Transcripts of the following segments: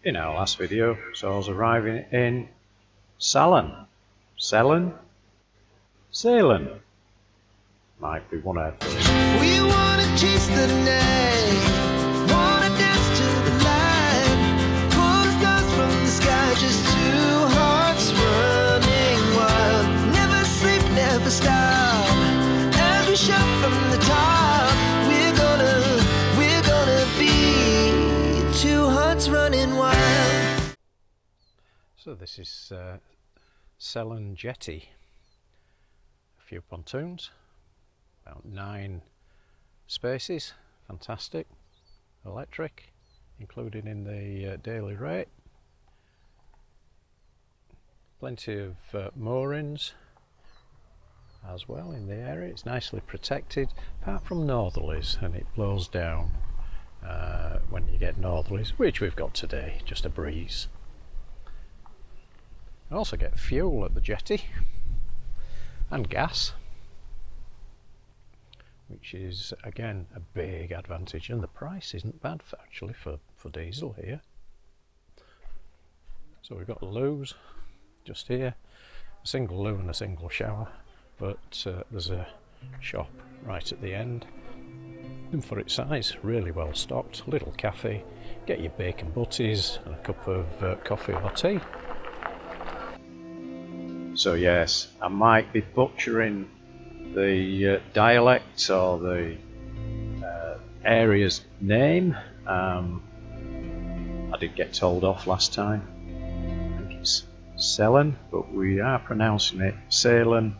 in our last video, so I was arriving in Salen, might be one out first. We wanna chase the night, wanna dance to the light, pull the stars from the sky, just two hearts running wild. Never sleep, never stop, as we shout from the top. We're gonna be two hearts running wild. So this is Salen Jetty. A few pontoons, about 9 spaces, fantastic, electric, included in the daily rate. Plenty of moorings as well in the area. It's nicely protected, apart from northerlies, and it blows down when you get northerlies, which we've got today, just a breeze. You also get fuel at the jetty and gas, which is again a big advantage, and the price isn't bad actually for diesel here. So we've got loos just here, a single loo and a single shower, but there's a shop right at the end, and for its size really well stocked. Little cafe, get your bacon butties and a cup of coffee or tea. So yes, I might be butchering the dialect or the area's name. I did get told off last time. I think it's Salen, but we are pronouncing it Salen,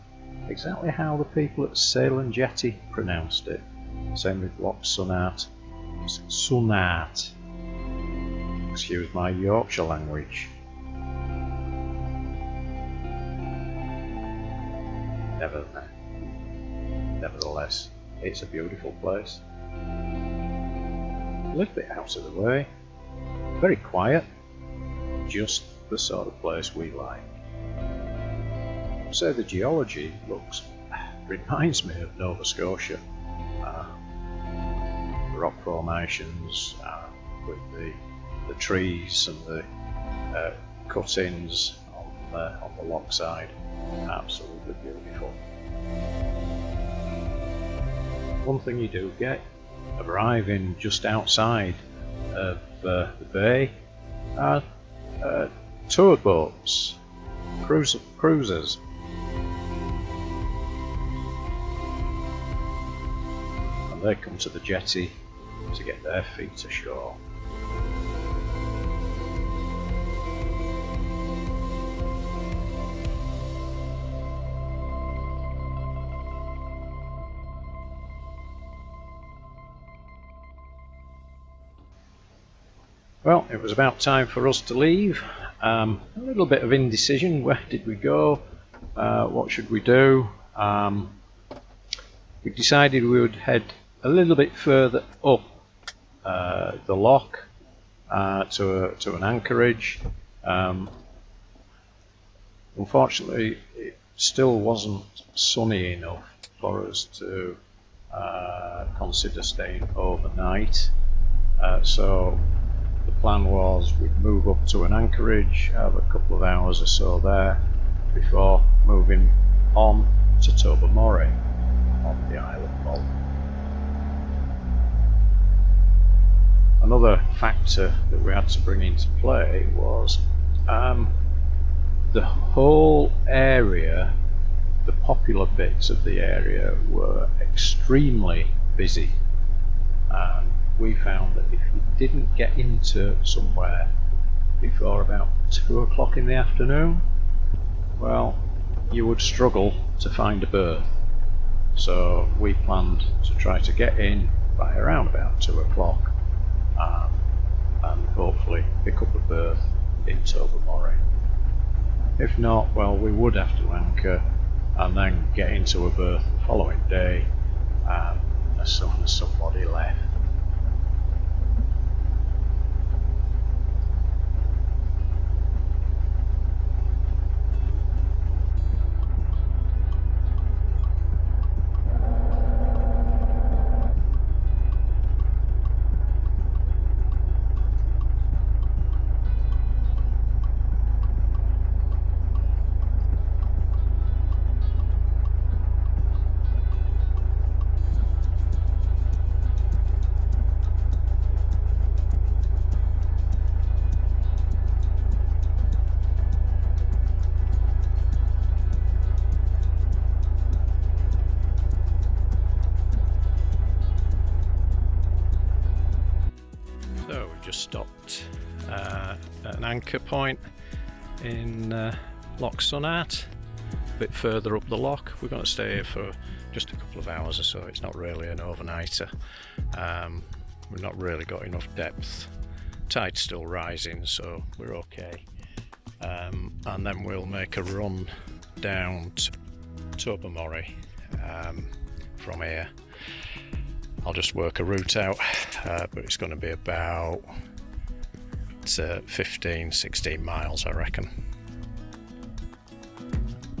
exactly how the people at Salen Jetty pronounced it. Same with Loch Sunart Excuse my Yorkshire language. Nevertheless, it's a beautiful place. A little bit out of the way, very quiet, just the sort of place we like. So the geology reminds me of Nova Scotia. Rock formations with the trees and the cuttings on the loch side. Absolutely beautiful. One thing you do get, arriving just outside of the bay, are tour boats, cruisers. And they come to the jetty to get their feet ashore. Well, it was about time for us to leave. A little bit of indecision. Where did we go? What should we do? We decided we would head a little bit further up the loch to an anchorage. Unfortunately, it still wasn't sunny enough for us to consider staying overnight. So the plan was we'd move up to an anchorage, have a couple of hours or so there before moving on to Tobermory on the Isle of Mull. Another factor that we had to bring into play was the whole area, the popular bits of the area were extremely busy. We found that if you didn't get into somewhere before about 2 o'clock in the afternoon, well, you would struggle to find a berth. So we planned to try to get in by around about 2 o'clock and hopefully pick up a berth in Tobermory. If not, well, we would have to anchor and then get into a berth the following day as soon as somebody left. stopped at an anchor point in Loch Sunart, a bit further up the loch. We're going to stay here for just a couple of hours or so. It's not really an overnighter. We've not really got enough depth. Tide's still rising, so we're okay. And then we'll make a run down to Tobermory from here. I'll just work a route out, but it's going to be about 15-16 miles, I reckon.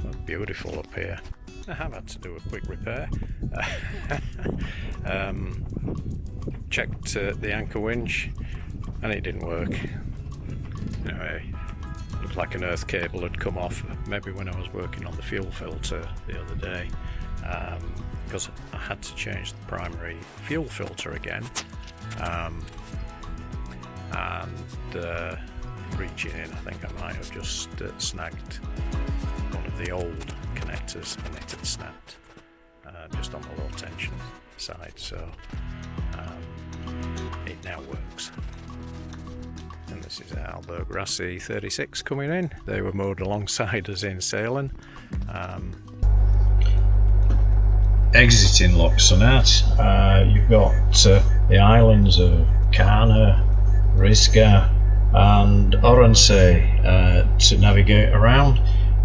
Oh, beautiful up here. I have had to do a quick repair. Checked the anchor winch and it didn't work. Anyway, looked like an earth cable had come off, maybe when I was working on the fuel filter the other day, because I had to change the primary fuel filter again, and reaching in, I think I might have just snagged one of the old connectors and it had snapped just on the low tension side, so it now works. And this is Alberg Rassi 36 coming in. They were moored alongside us in Salen. Exiting Loch Sunart, you've got the islands of Carna, Risga and Oronsay to navigate around,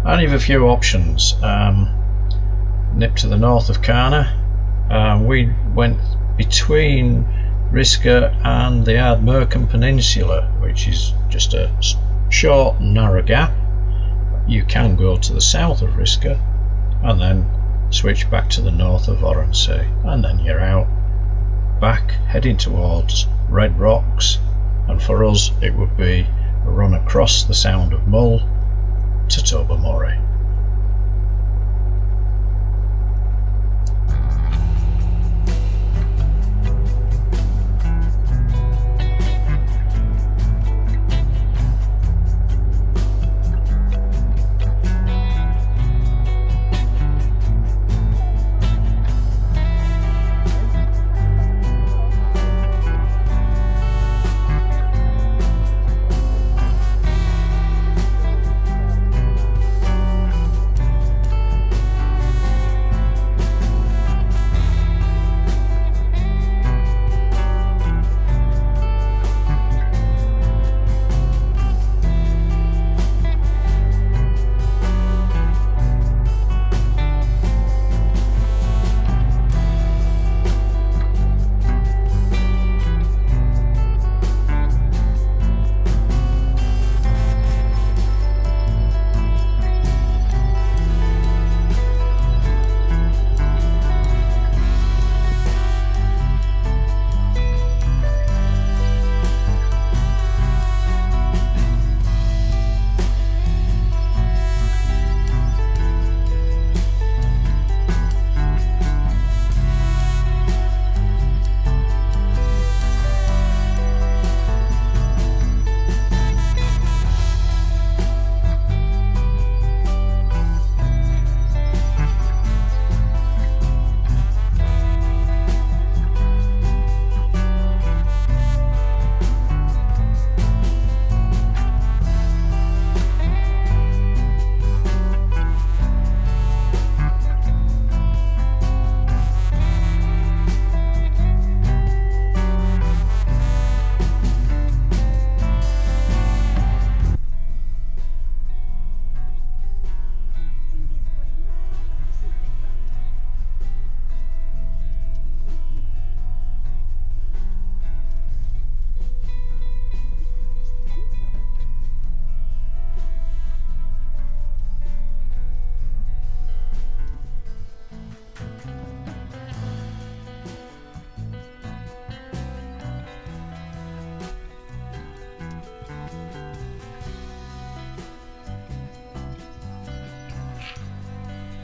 and you have a few options. Nip to the north of Carna. We went between Risga and the Ardmerken Peninsula, which is just a short narrow gap. You can go to the south of Risga and then switch back to the north of Oronsay, and then you're out back heading towards Red Rocks, and for us it would be a run across the Sound of Mull to Tobermory.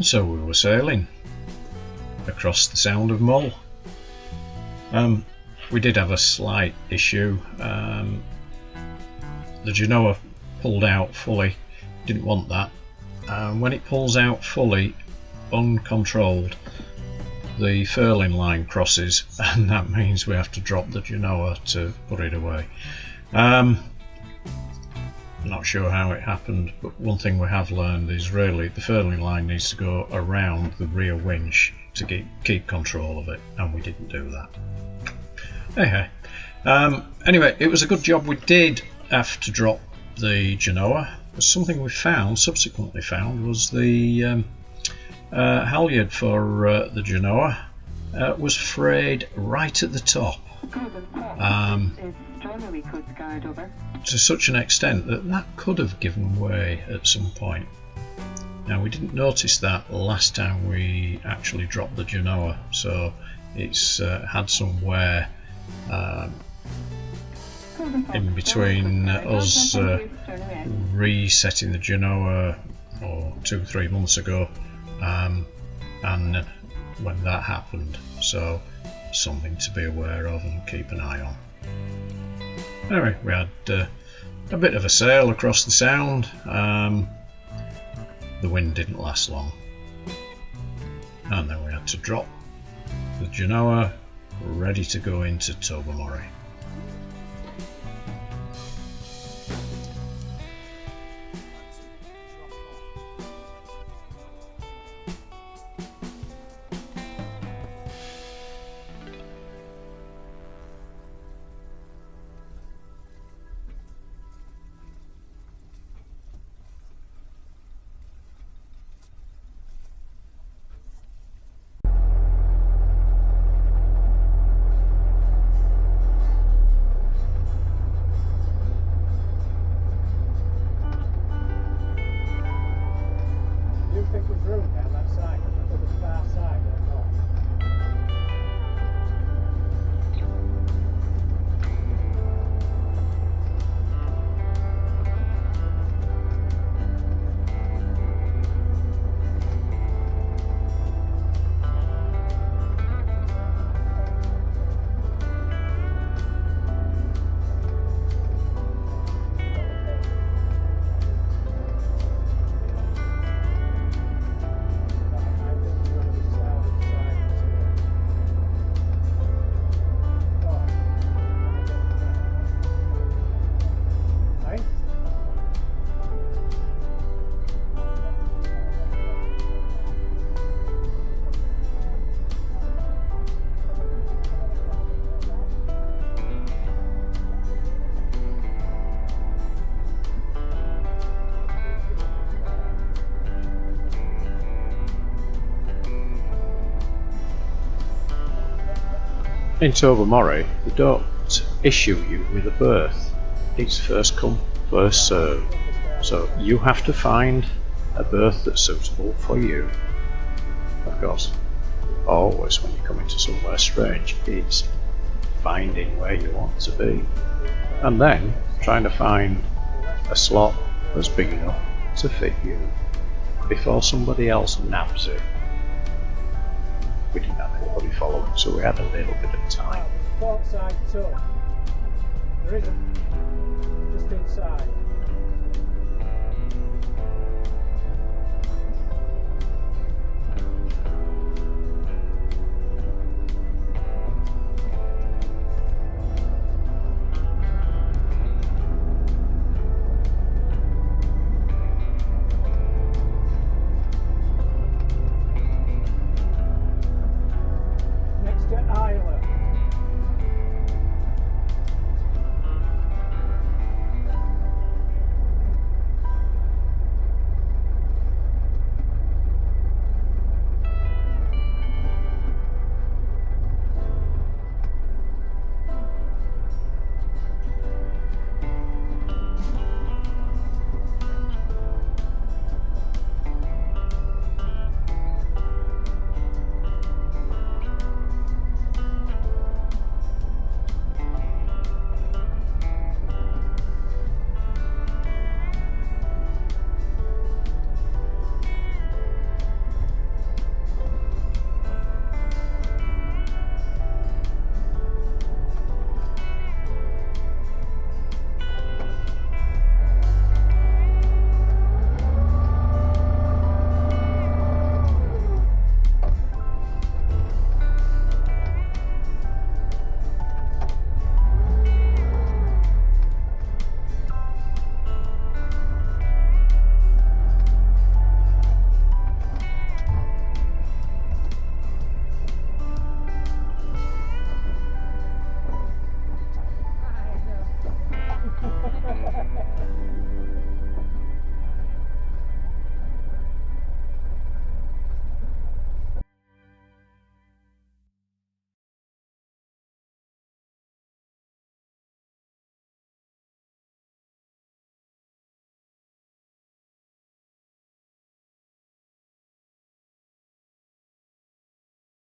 So we were sailing across the Sound of Mull. We did have a slight issue. The Genoa pulled out fully, didn't want that. When it pulls out fully, uncontrolled, the furling line crosses, and that means we have to drop the Genoa to put it away. Not sure how it happened, but one thing we have learned is really the furling line needs to go around the rear winch to keep control of it, and we didn't do that. Anyway, it was a good job we did have to drop the Genoa. Something we subsequently found, was the halyard for the Genoa was frayed right at the top. To such an extent that could have given way at some point. Now, we didn't notice that last time we actually dropped the Genoa, so it's had some wear in between us resetting the Genoa 2-3 months ago and when that happened, so something to be aware of and keep an eye on. Anyway, we had a bit of a sail across the sound. The wind didn't last long, and then we had to drop the Genoa, ready to go into Tobermory. In Tobermory, they don't issue you with a berth. It's first come, first served. So you have to find a berth that's suitable for you. Of course, always when you come into somewhere strange, it's finding where you want to be. And then trying to find a slot that's big enough to fit you before somebody else nabs it. We didn't have anybody following, so we had a little bit of time. Port side too. There isn't.